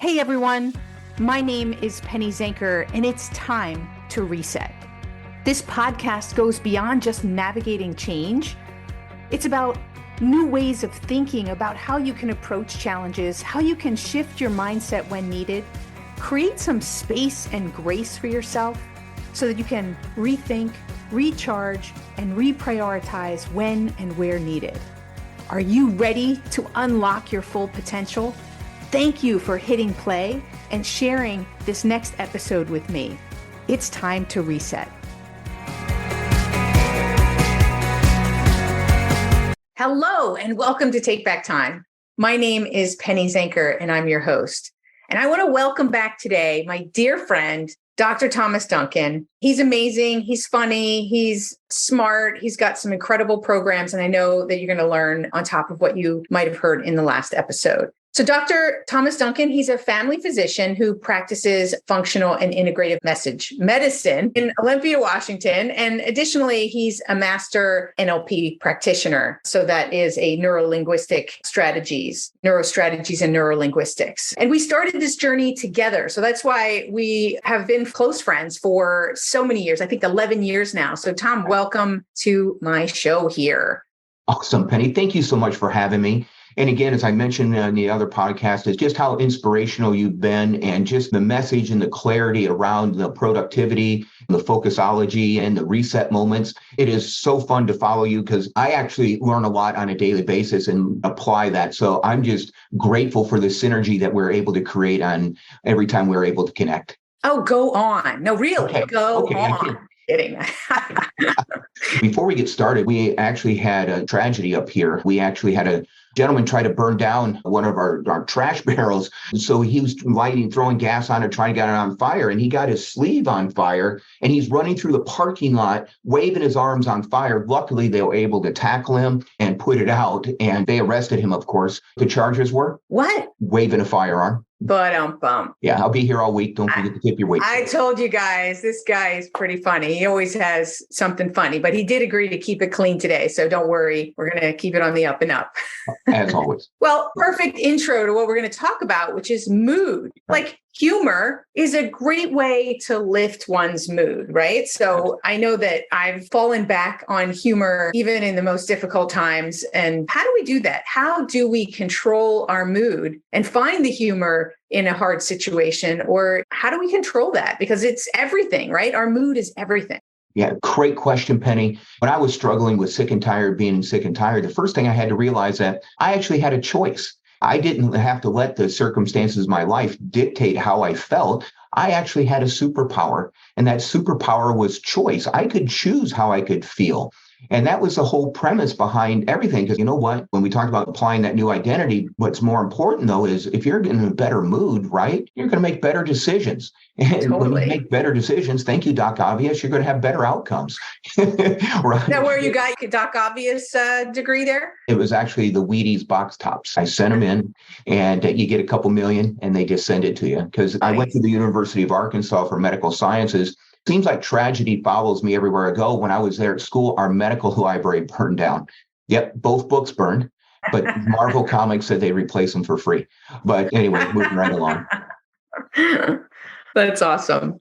Hey everyone, my name is Penny Zanker, and it's time to reset. This podcast goes beyond just navigating change. It's about new ways of thinking about how you can approach challenges, how you can shift your mindset when needed, create some space and grace for yourself so that you can rethink, recharge, and reprioritize when and where needed. Are you ready to unlock your full potential? Thank you for hitting play and sharing this next episode with me. It's time to reset. Hello, and welcome to Take Back Time. My name is Penny Zanker, and I'm your host. And I want to welcome back today my dear friend, Dr. Thomas Duncan. He's amazing. He's funny. He's smart. He's got some incredible programs. And I know that you're going to learn on top of what you might have heard in the last episode. So Dr. Thomas Duncan, he's a family physician who practices functional and integrative medicine in Olympia, Washington. And additionally, he's a master NLP practitioner. So that is a neurostrategies and neurolinguistics. And we started this journey together. So that's why we have been close friends for so many years, I think 11 years now. So Tom, welcome to my show here. Awesome, Penny. Thank you so much for having me. And again, as I mentioned in the other podcast, is just how inspirational you've been and just the message and the clarity around the productivity, the focusology and the reset moments. It is so fun to follow you because I actually learn a lot on a daily basis and apply that. So I'm just grateful for the synergy that we're able to create on every time we're able to connect. Oh, go on. No, really, okay. Go on. Kidding. Before we get started, we actually had a tragedy up here. We actually had a gentleman try to burn down one of our trash barrels. So he was throwing gas on it, trying to get it on fire. And he got his sleeve on fire and he's running through the parking lot, waving his arms on fire. Luckily, they were able to tackle him and put it out. And they arrested him, of course. The charges were? What? Waving a firearm. Yeah, I'll be here all week. Don't forget to tip your weight. I told you guys, this guy is pretty funny. He always has something funny, but he did agree to keep it clean today. So don't worry. We're going to keep it on the up and up. As always. Well, perfect intro to what we're going to talk about, which is mood. Like humor is a great way to lift one's mood, right? So I know that I've fallen back on humor even in the most difficult times. And how do we do that? How do we control our mood and find the humor in a hard situation? Or how do we control that? Because it's everything, right? Our mood is everything. Yeah, great question, Penny. When I was struggling with being sick and tired, the first thing I had to realize that I actually had a choice. I didn't have to let the circumstances of my life dictate how I felt. I actually had a superpower, and that superpower was choice. I could choose how I could feel. And that was the whole premise behind everything. Because you know what? When we talk about applying that new identity, what's more important, though, is if you're in a better mood, right, you're going to make better decisions. And totally. When you make better decisions, thank you, Doc Obvious, you're going to have better outcomes. Right? Is that where you got your Doc Obvious degree there? It was actually the Wheaties box tops. I sent them in and you get a couple million and they just send it to you. Because I went to the University of Arkansas for medical sciences. Seems like tragedy follows me everywhere I go. When I was there at school, our medical library burned down. Yep, both books burned, but Marvel Comics said they replaced them for free. But anyway, moving right along. That's awesome.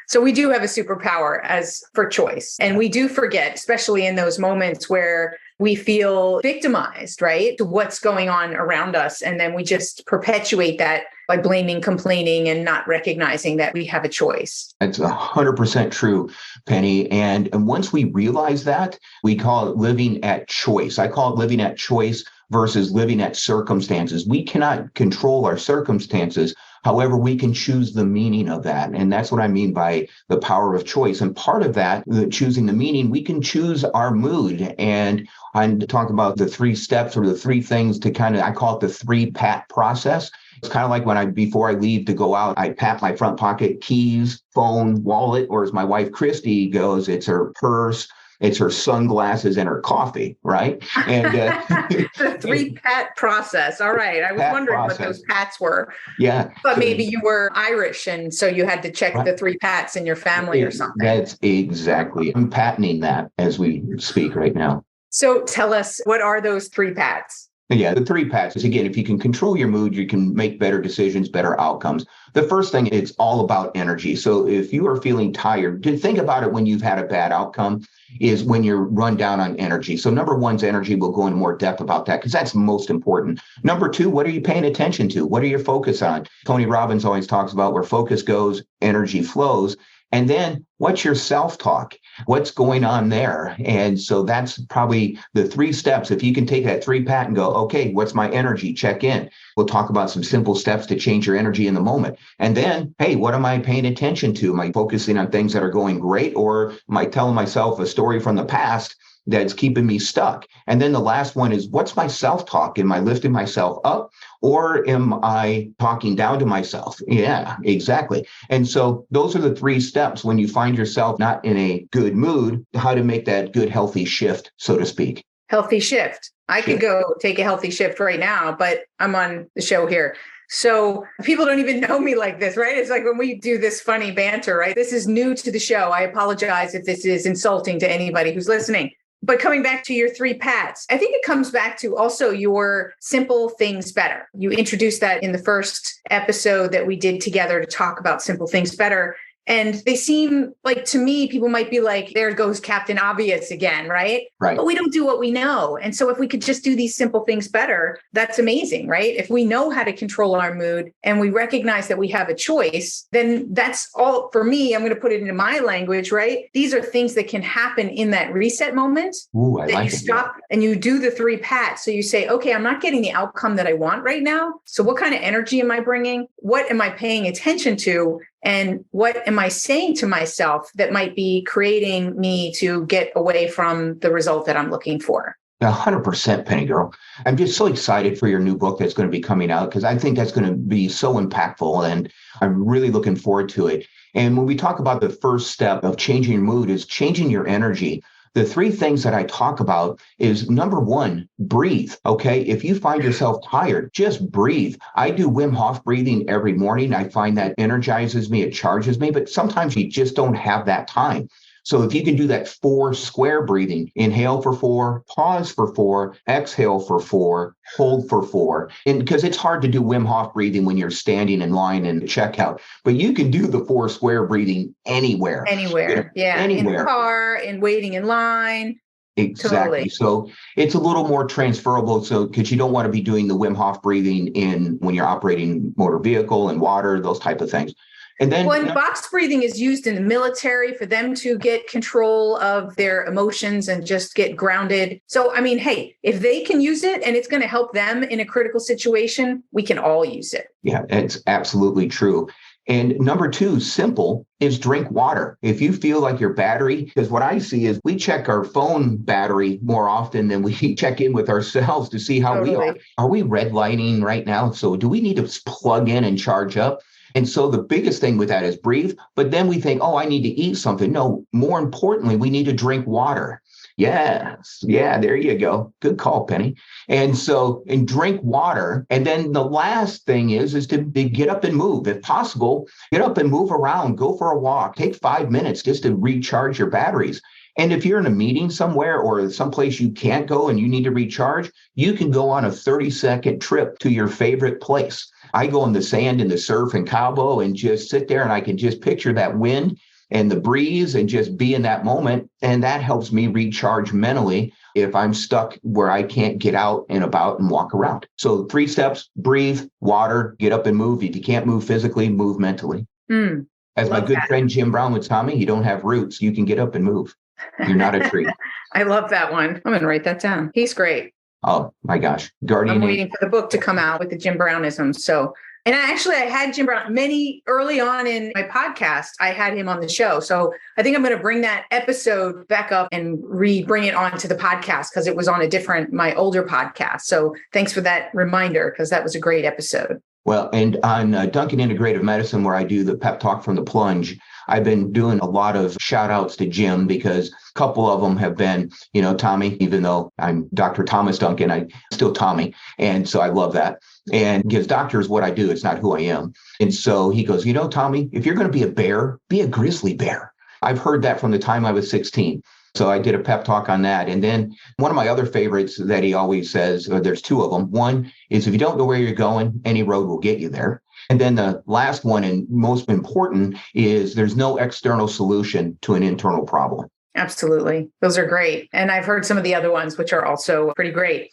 So we do have a superpower as for choice. And we do forget, especially in those moments where we feel victimized, right, to what's going on around us. And then we just perpetuate that by blaming, complaining, and not recognizing that we have a choice. That's 100% true, Penny. And once we realize that, we call it living at choice. I call it living at choice versus living at circumstances. We cannot control our circumstances. However, we can choose the meaning of that. And that's what I mean by the power of choice. And part of that, choosing the meaning, we can choose our mood. And I talk about the 3 steps or the 3 things to I call it the 3 pat process. It's kind of like before I leave to go out, I pat my front pocket, keys, phone, wallet, or as my wife, Christy, goes, it's her purse, it's her sunglasses and her coffee, right? And the 3 pat process. All right. I was wondering what those pats were. Yeah. But maybe you were Irish, and so you had to check the 3 pats in your family or something. That's exactly. I'm patenting that as we speak right now. So tell us, what are those 3 pats? Yeah, the three Pats is, again, if you can control your mood, you can make better decisions, better outcomes. The first thing, it's all about energy. So if you are feeling tired, think about it when you've had a bad outcome, is when you're run down on energy. So number one's energy. We'll go into more depth about that because that's most important. Number two, what are you paying attention to? What are your focus on? Tony Robbins always talks about where focus goes, energy flows. And then what's your self-talk? What's going on there? And so that's probably the three steps. If you can take that three Pat and go, okay, what's my energy? Check in. We'll talk about some simple steps to change your energy in the moment. And then, hey, what am I paying attention to? Am I focusing on things that are going great, or am I telling myself a story from the past that's keeping me stuck? And then the last one is, what's my self-talk? Am I lifting myself up, or am I talking down to myself? Yeah, exactly. And so those are the three steps when you find yourself not in a good mood, how to make that good, healthy shift, so to speak. Healthy shift. I could go take a healthy shift right now, but I'm on the show here. So people don't even know me like this, right? It's like when we do this funny banter, right? This is new to the show. I apologize if this is insulting to anybody who's listening. But coming back to your three Pats, I think it comes back to also your simple things better. You introduced that in the first episode that we did together to talk about simple things better. And they seem like, to me, people might be like, there goes Captain Obvious again, right? Right. But we don't do what we know. And so if we could just do these simple things better, that's amazing, right? If we know how to control our mood and we recognize that we have a choice, then that's all for me. I'm going to put it into my language, right? These are things that can happen in that reset moment. Ooh, I that like you stop and you do the three Pats. So you say, okay, I'm not getting the outcome that I want right now. So what kind of energy am I bringing? What am I paying attention to? And what am I saying to myself that might be creating me to get away from the result that I'm looking for? 100%, Penny Girl. I'm just so excited for your new book that's going to be coming out, because I think that's going to be so impactful, and I'm really looking forward to it. And when we talk about the first step of changing your mood is changing your energy. The three things that I talk about is, number one, breathe. Okay. If you find yourself tired, just breathe. I do Wim Hof breathing every morning. I find that energizes me. It charges me, but sometimes you just don't have that time. So if you can do that 4 square breathing, inhale for 4, pause for 4, exhale for 4, hold for 4. And because it's hard to do Wim Hof breathing when you're standing in line in the checkout, but you can do the 4 square breathing anywhere. Anywhere. Yeah. Anywhere. In the car, in waiting in line. Exactly. Totally. So it's a little more transferable. So because you don't want to be doing the Wim Hof breathing in when you're operating motor vehicle and water, those type of things. And then when box breathing is used in the military for them to get control of their emotions and just get grounded. So, I mean, hey, if they can use it and it's going to help them in a critical situation, we can all use it. Yeah, it's absolutely true. And number 2, simple, is drink water. If you feel like your battery, because what I see is we check our phone battery more often than we check in with ourselves to see how we are. Are we redlining right now? So do we need to plug in and charge up? And so the biggest thing with that is breathe. But then we think, oh, I need to eat something. No, more importantly, we need to drink water. Yes. Yeah, there you go. Good call, Penny. And drink water. And then the last thing is to get up and move. If possible, get up and move around, go for a walk, take 5 minutes just to recharge your batteries. And if you're in a meeting somewhere or someplace you can't go and you need to recharge, you can go on a 30-second trip to your favorite place. I go in the sand and the surf in Cabo and just sit there, and I can just picture that wind and the breeze and just be in that moment. And that helps me recharge mentally if I'm stuck where I can't get out and about and walk around. So 3 steps: breathe, water, get up and move. If you can't move physically, move mentally. As my good friend Jim Brown would tell me, you don't have roots. You can get up and move. You're not a tree. I love that one. I'm going to write that down. He's great. Oh my gosh. Guardian. I'm waiting for the book to come out with the Jim Brownisms. So, and I had Jim Brown early on in my podcast. I had him on the show. So I think I'm going to bring that episode back up and bring it onto the podcast, because it was on my older podcast. So thanks for that reminder, because that was a great episode. Well, and on Duncan Integrative Medicine, where I do the pep talk from the plunge, I've been doing a lot of shout outs to Jim, because a couple of them have been, Tommy, even though I'm Dr. Thomas Duncan, I'm still Tommy. And so I love that. And because doctor is what I do, it's not who I am. And so he goes, Tommy, if you're going to be a bear, be a grizzly bear. I've heard that from the time I was 16. So I did a pep talk on that. And then one of my other favorites that he always says, or there's two of them. One is if you don't know where you're going, any road will get you there. And then the last one and most important is there's no external solution to an internal problem. Absolutely. Those are great. And I've heard some of the other ones, which are also pretty great.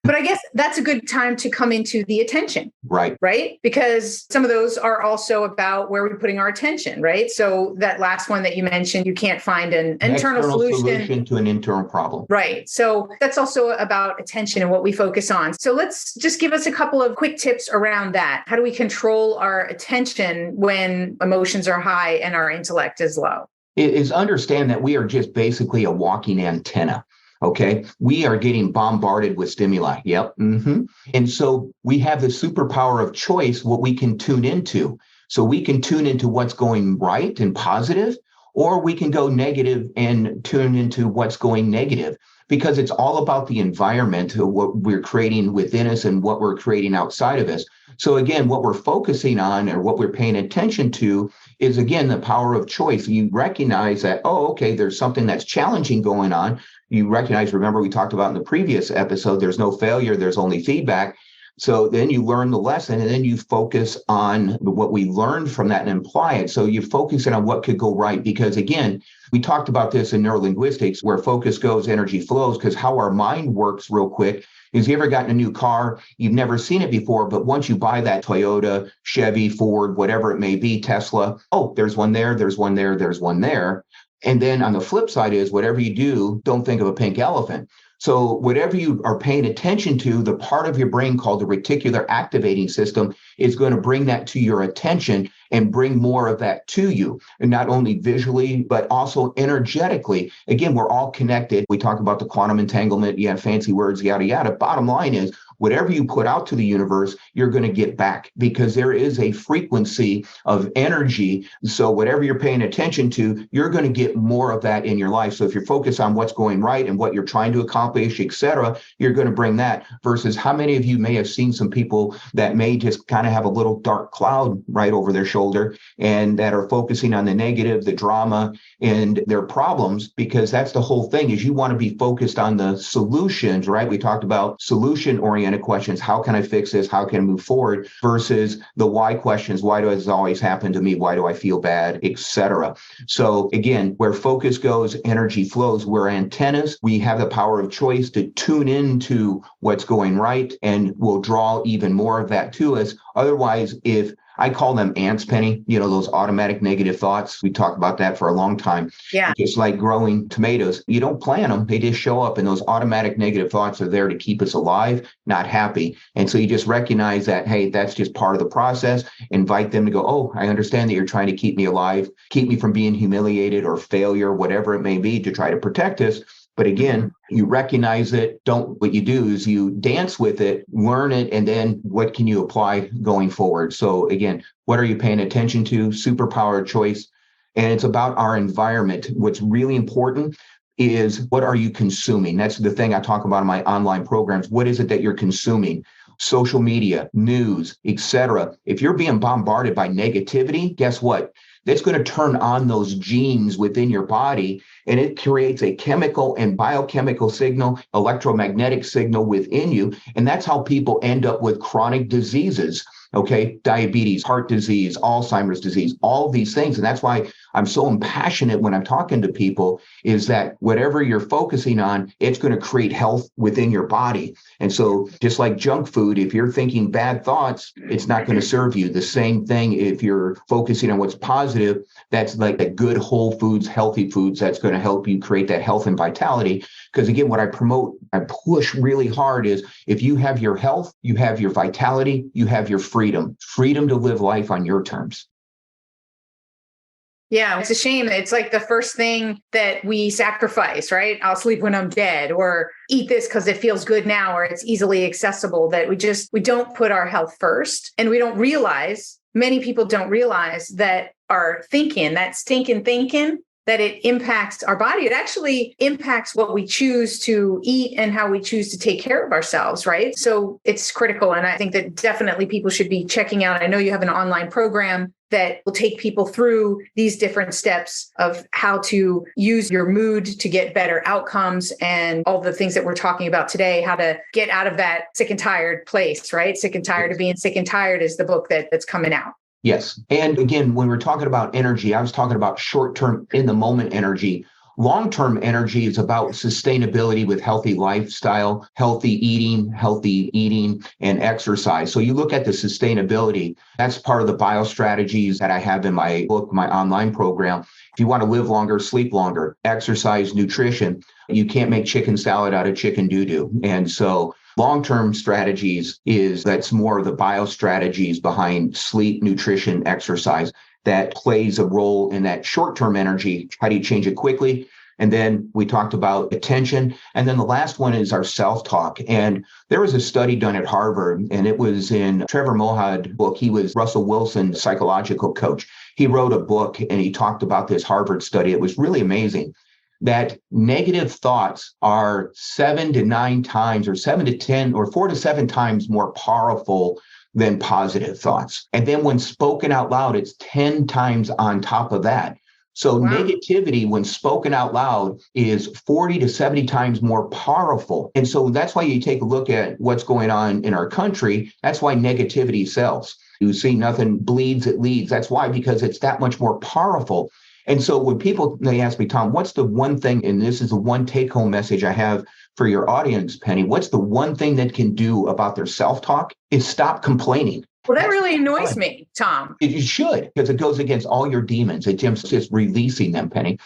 But I guess that's a good time to come into the attention. Right. Right? Because some of those are also about where we're putting our attention, right? So that last one that you mentioned, you can't find an internal solution to an internal problem. Right. So that's also about attention and what we focus on. So let's just give us a couple of quick tips around that. How do we control our attention when emotions are high and our intellect is low? It is understand that we are just basically a walking antenna. Okay. We are getting bombarded with stimuli. Yep. And so we have the superpower of choice, what we can tune into. So we can tune into what's going right and positive, or we can go negative and tune into what's going negative, because it's all about the environment, what we're creating within us and what we're creating outside of us. So again, what we're focusing on or what we're paying attention to is, again, the power of choice. You recognize that, oh, okay, there's something that's challenging going on. You recognize, remember, we talked about in the previous episode, there's no failure, there's only feedback. So then you learn the lesson and then you focus on what we learned from that and apply it. So you're focusing on what could go right. Because again, we talked about this in neurolinguistics, where focus goes, energy flows, because how our mind works real quick is, you ever gotten a new car, you've never seen it before, but once you buy that Toyota, Chevy, Ford, whatever it may be, Tesla, oh, there's one there, there's one there, there's one there. And then on the flip side is, whatever you do, don't think of a pink elephant. So whatever you are paying attention to, the part of your brain called the reticular activating system is going to bring that to your attention and bring more of that to you. And not only visually, but also energetically. Again, we're all connected. We talk about the quantum entanglement, you have fancy words, yada, yada. Bottom line is, whatever you put out to the universe, you're going to get back, because there is a frequency of energy. So whatever you're paying attention to, you're going to get more of that in your life. So if you're focused on what's going right and what you're trying to accomplish, et cetera, you're going to bring that. Versus how many of you may have seen some people that may just kind of have a little dark cloud right over their shoulder and that are focusing on the negative, the drama, and their problems, because that's the whole thing, is you want to be focused on the solutions, right? We talked about solution-oriented questions. How can I fix this? How can I move forward? Versus the why questions. Why does this always happen to me? Why do I feel bad, etc.? So again, where focus goes, energy flows. We're antennas. We have the power of choice to tune into what's going right, and we'll draw even more of that to us. Otherwise, if I call them ants, Penny, those automatic negative thoughts. We talked about that for a long time. Yeah. Just like growing tomatoes, you don't plant them. They just show up, and those automatic negative thoughts are there to keep us alive, not happy. And so you just recognize that, hey, that's just part of the process. Invite them to go, oh, I understand that you're trying to keep me alive, keep me from being humiliated or failure, whatever it may be, to try to protect us. But again, you recognize it. What you do is you dance with it, learn it, and then what can you apply going forward? So again, what are you paying attention to? Superpower choice. And it's about our environment. What's really important is, what are you consuming? That's the thing I talk about in my online programs. What is it that you're consuming? Social media, news, etc. If you're being bombarded by negativity, guess what? That's going to turn on those genes within your body, and it creates a chemical and biochemical signal, electromagnetic signal within you. And that's how people end up with chronic diseases. Okay, diabetes, heart disease, Alzheimer's disease, all these things. And that's why I'm so impassionate when I'm talking to people, is that whatever you're focusing on, it's going to create health within your body. And so just like junk food, if you're thinking bad thoughts, it's not going to serve you. The same thing if you're focusing on what's positive, that's like that good whole foods, healthy foods, that's going to help you create that health and vitality. Because again, what I promote, I push really hard is, if you have your health, you have your vitality, you have your freedom to live life on your terms. Yeah, it's a shame. It's like the first thing that we sacrifice, right? I'll sleep when I'm dead, or eat this because it feels good now, or it's easily accessible, that we don't put our health first. And we don't realize, many people don't realize that our thinking, that stinking thinking, that it impacts our body. It actually impacts what we choose to eat and how we choose to take care of ourselves, right? So it's critical. And I think that definitely people should be checking out. I know you have an online program that will take people through these different steps of how to use your mood to get better outcomes and all the things that we're talking about today, how to get out of that sick and tired place, right? Sick and tired of being sick and tired is the book that's coming out. Yes. And again, when we're talking about energy, I was talking about short-term in the moment energy. Long-term energy is about sustainability with healthy lifestyle, healthy eating, and exercise. So you look at the sustainability, that's part of the biostrategies that I have in my book, my online program. If you want to live longer, sleep longer, exercise, nutrition, you can't make chicken salad out of chicken doo-doo. And so long-term strategies that's more of the biostrategies behind sleep, nutrition, exercise that plays a role in that short-term energy. How do you change it quickly? And then we talked about attention. And then the last one is our self-talk. And there was a study done at Harvard, and it was in Trevor Mohad book. He was Russell Wilson's psychological coach. He wrote a book and he talked about this Harvard study. It was really amazing that negative thoughts are 7 to 9 times or 7 to 10 or 4 to 7 times more powerful than positive thoughts. And then when spoken out loud, it's 10 times on top of that. So wow. Negativity, when spoken out loud, is 40 to 70 times more powerful. And so that's why you take a look at what's going on in our country. That's why negativity sells. You see nothing bleeds, it leads. That's why, because it's that much more powerful. And so when they ask me, Tom, what's the one thing, and this is the one take-home message I have for your audience, Penny, what's the one thing that can do about their self-talk is stop complaining. Well, that really annoys me, Tom. It should, because it goes against all your demons. It's just releasing them, Penny.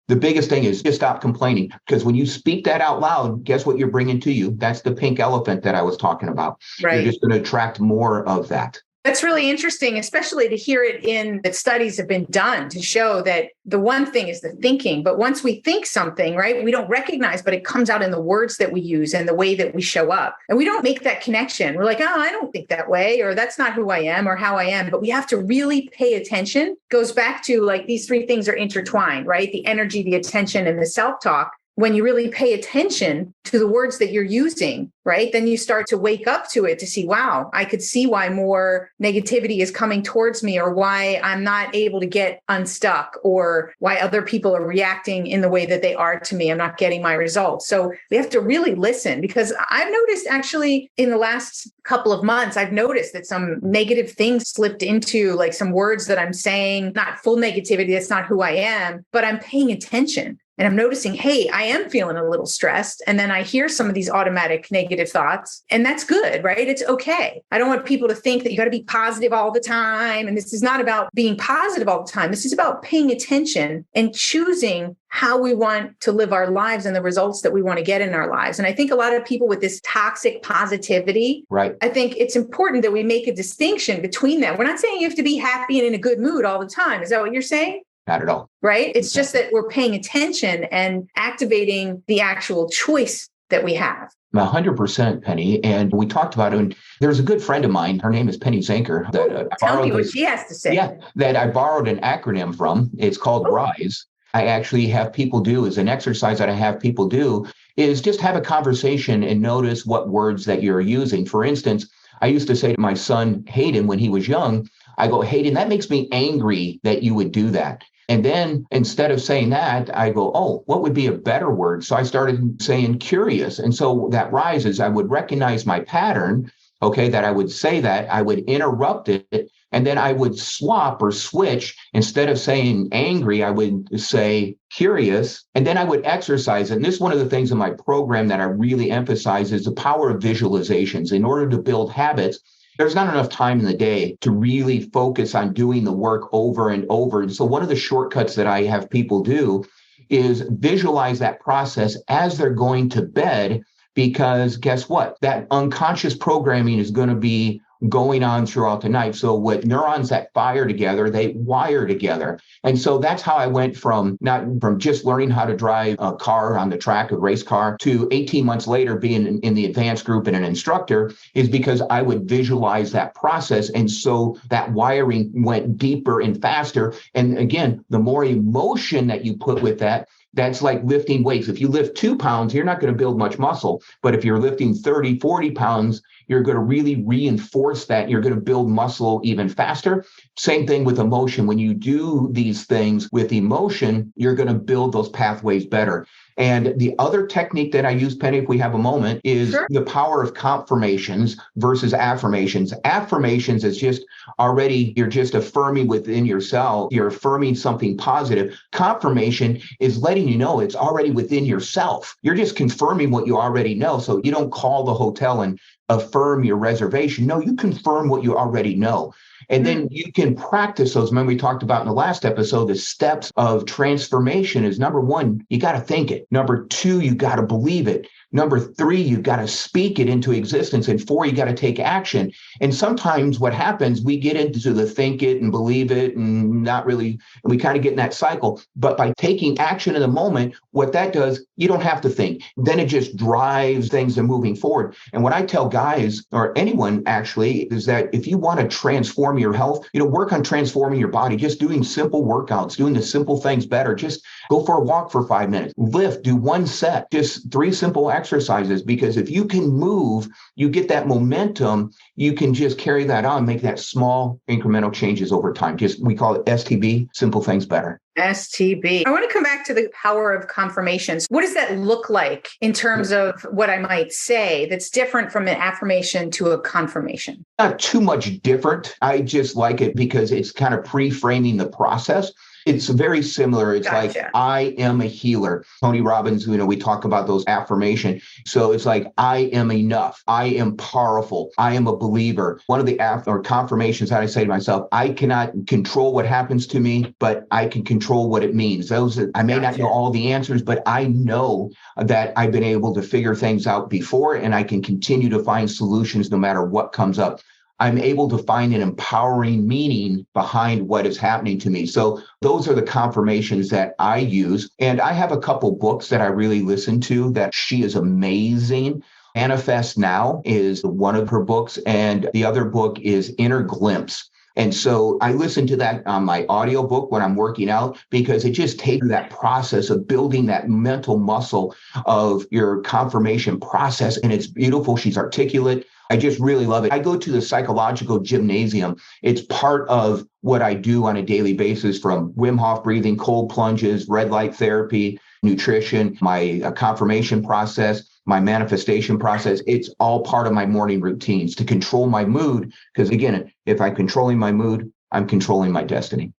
The biggest thing is just stop complaining, because when you speak that out loud, guess what you're bringing to you? That's the pink elephant that I was talking about. Right. You're just going to attract more of that. That's really interesting, especially to hear it in that studies have been done to show that the one thing is the thinking. But once we think something, right, we don't recognize, but it comes out in the words that we use and the way that we show up. And we don't make that connection. We're like, oh, I don't think that way, or that's not who I am or how I am. But we have to really pay attention. It goes back to like these three things are intertwined, right? The energy, the attention, and the self-talk. When you really pay attention to the words that you're using, right, then you start to wake up to it to see, wow, I could see why more negativity is coming towards me, or why I'm not able to get unstuck, or why other people are reacting in the way that they are to me. I'm not getting my results. So we have to really listen, because I've noticed actually in the last couple of months, I've noticed that some negative things slipped into like some words that I'm saying, not full negativity. That's not who I am, but I'm paying attention. And I'm noticing, hey, I am feeling a little stressed. And then I hear some of these automatic negative thoughts, and that's good, right? It's okay. I don't want people to think that you got to be positive all the time. And this is not about being positive all the time. This is about paying attention and choosing how we want to live our lives and the results that we want to get in our lives. And I think a lot of people with this toxic positivity, right? I think it's important that we make a distinction between that. We're not saying you have to be happy and in a good mood all the time. Is that what you're saying? Not at all. Right? It's just that we're paying attention and activating the actual choice that we have. 100%, Penny. And we talked about it. And there's a good friend of mine. Her name is Penny Zanker. Tell me what she has to say. Yeah, that I borrowed an acronym from. It's called RISE. I actually have people do, as an exercise that I have people do, is just have a conversation and notice what words that you're using. For instance, I used to say to my son, Hayden, when he was young, I go, Hayden, that makes me angry that you would do that. And then instead of saying that, I go, oh, what would be a better word? So I started saying curious. And so that rises, I would recognize my pattern, okay, that I would say that, I would interrupt it, and then I would swap or switch. Instead of saying angry, I would say curious, and then I would exercise. And this is one of the things in my program that I really emphasize is the power of visualizations. In order to build habits, there's not enough time in the day to really focus on doing the work over and over. And so one of the shortcuts that I have people do is visualize that process as they're going to bed, because guess what? That unconscious programming is going to be going on throughout the night. So with neurons that fire together, they wire together. And so that's how I went from just learning how to drive a car on the track, a race car, to 18 months later being in the advanced group and an instructor, is because I would visualize that process. And so that wiring went deeper and faster. And again, the more emotion that you put with that, that's like lifting weights. If you lift 2 pounds, you're not going to build much muscle. But if you're lifting 30, 40 pounds, you're going to really reinforce that. You're going to build muscle even faster. Same thing with emotion. When you do these things with emotion, you're going to build those pathways better. And the other technique that I use, Penny, if we have a moment, is Sure. the power of confirmations versus affirmations. Affirmations is just already, you're just affirming within yourself. You're affirming something positive. Confirmation is letting you know it's already within yourself. You're just confirming what you already know. So you don't call the hotel and affirm your reservation. No, you confirm what you already know. And then you can practice those. Remember, we talked about in the last episode, the steps of transformation is number one, you got to think it. Number two, you got to believe it. Number three, you got to speak it into existence. And four, you got to take action. And sometimes what happens, we get into the think it and believe it and not really, and we kind of get in that cycle. But by taking action in the moment, what that does, you don't have to think. Then it just drives things and moving forward. And what I tell guys, or anyone actually, is that if you want to transform your health, work on transforming your body, just doing simple workouts, doing the simple things better. Just go for a walk for 5 minutes, lift, do one set, just 3 simple exercises. Because if you can move, you get that momentum, you can just carry that on, make that small incremental changes over time. Just, we call it STB, simple things better. STB. I want to come back to the power of confirmations. What does that look like in terms of what I might say that's different from an affirmation to a confirmation? Not too much different. I just like it because it's kind of pre-framing the process. It's very similar. It's Gotcha. like, I am a healer. Tony Robbins, we talk about those affirmations. So it's like, I am enough. I am powerful. I am a believer. One of the confirmations that I say to myself, I cannot control what happens to me, but I can control what it means. I may not know all the answers, but I know that I've been able to figure things out before, and I can continue to find solutions no matter what comes up. I'm able to find an empowering meaning behind what is happening to me. So those are the confirmations that I use. And I have a couple books that I really listen to that she is amazing. Manifest Now is one of her books. And the other book is Inner Glimpse. And so I listen to that on my audiobook when I'm working out, because it just takes that process of building that mental muscle of your confirmation process. And it's beautiful. She's articulate. I just really love it. I go to the psychological gymnasium. It's part of what I do on a daily basis, from Wim Hof breathing, cold plunges, red light therapy, nutrition, my confirmation process, my manifestation process. It's all part of my morning routines to control my mood. Because again, if I'm controlling my mood, I'm controlling my destiny.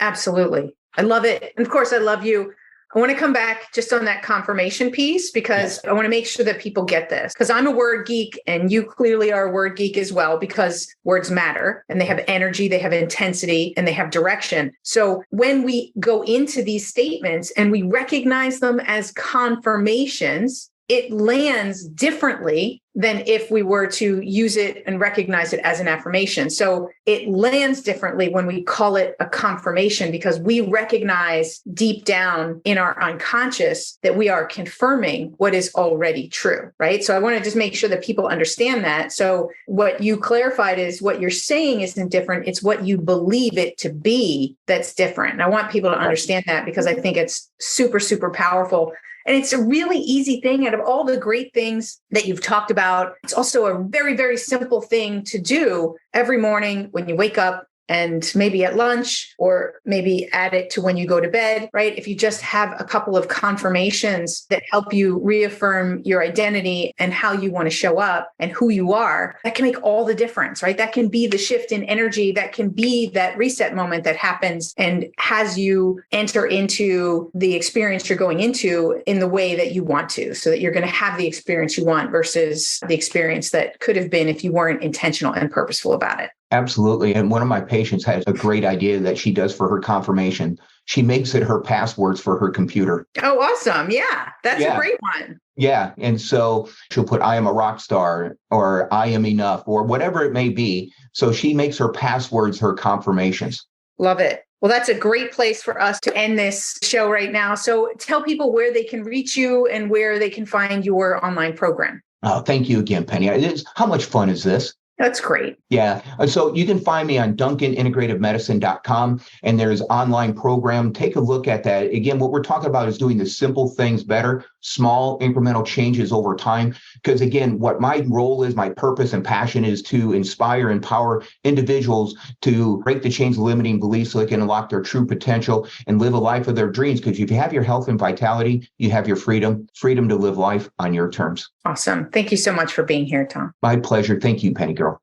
Absolutely. I love it. And of course, I love you. I want to come back just on that confirmation piece, because I want to make sure that people get this, because I'm a word geek and you clearly are a word geek as well, because words matter and they have energy, they have intensity, and they have direction. So when we go into these statements and we recognize them as confirmations, it lands differently than if we were to use it and recognize it as an affirmation. So it lands differently when we call it a confirmation, because we recognize deep down in our unconscious that we are confirming what is already true, right? So I want to just make sure that people understand that. So what you clarified is what you're saying isn't different. It's what you believe it to be that's different. And I want people to understand that, because I think it's super, super powerful. And it's a really easy thing. Out of all the great things that you've talked about, it's also a very, very simple thing to do every morning when you wake up, and maybe at lunch, or maybe add it to when you go to bed, right? If you just have a couple of confirmations that help you reaffirm your identity and how you want to show up and who you are, that can make all the difference, right? That can be the shift in energy. That can be that reset moment that happens and has you enter into the experience you're going into in the way that you want to, so that you're going to have the experience you want versus the experience that could have been if you weren't intentional and purposeful about it. Absolutely. And one of my patients has a great idea that she does for her confirmation. She makes it her passwords for her computer. Oh, awesome. Yeah, that's a great one. Yeah. And so she'll put, I am a rock star, or I am enough, or whatever it may be. So she makes her passwords her confirmations. Love it. Well, that's a great place for us to end this show right now. So tell people where they can reach you and where they can find your online program. Oh, thank you again, Penny. How much fun is this? That's great. Yeah. And so you can find me on duncanintegrativemedicine.com, and there's online program. Take a look at that. Again, what we're talking about is doing the simple things better small incremental changes over time. Because again, what my role is, my purpose and passion is to inspire, empower individuals to break the chains of limiting beliefs so they can unlock their true potential and live a life of their dreams. Because if you have your health and vitality, you have your freedom to live life on your terms. Awesome. Thank you so much for being here, Tom. My pleasure. Thank you, Penny Girl.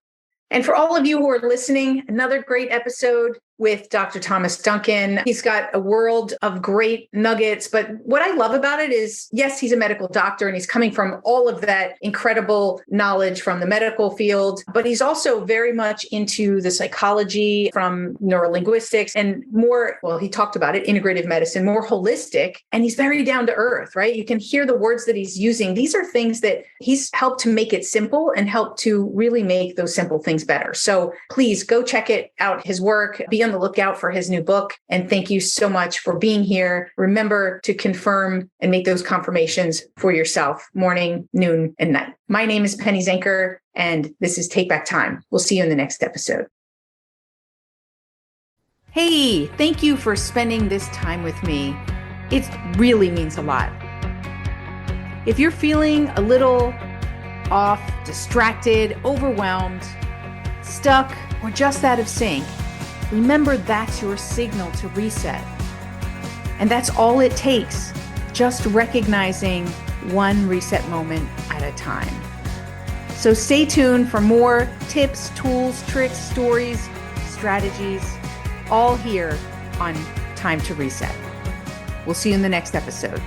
And for all of you who are listening, another great episode with Dr. Thomas Duncan. He's got a world of great nuggets. But what I love about it is, yes, he's a medical doctor and he's coming from all of that incredible knowledge from the medical field, but he's also very much into the psychology from neurolinguistics and more, well, he talked about it, integrative medicine, more holistic. And he's very down to earth, right? You can hear the words that he's using. These are things that he's helped to make it simple and help to really make those simple things better. So please go check it out, his work, be on the lookout for his new book. And thank you so much for being here. Remember to confirm and make those confirmations for yourself, morning, noon, and night. My name is Penny Zenker, and this is Take Back Time. We'll see you in the next episode. Hey, thank you for spending this time with me. It really means a lot. If you're feeling a little off, distracted, overwhelmed, stuck, or just out of sync, remember that's your signal to reset. And that's all it takes, just recognizing one reset moment at a time. So stay tuned for more tips, tools, tricks, stories, strategies, all here on Time to Reset. We'll see you in the next episode.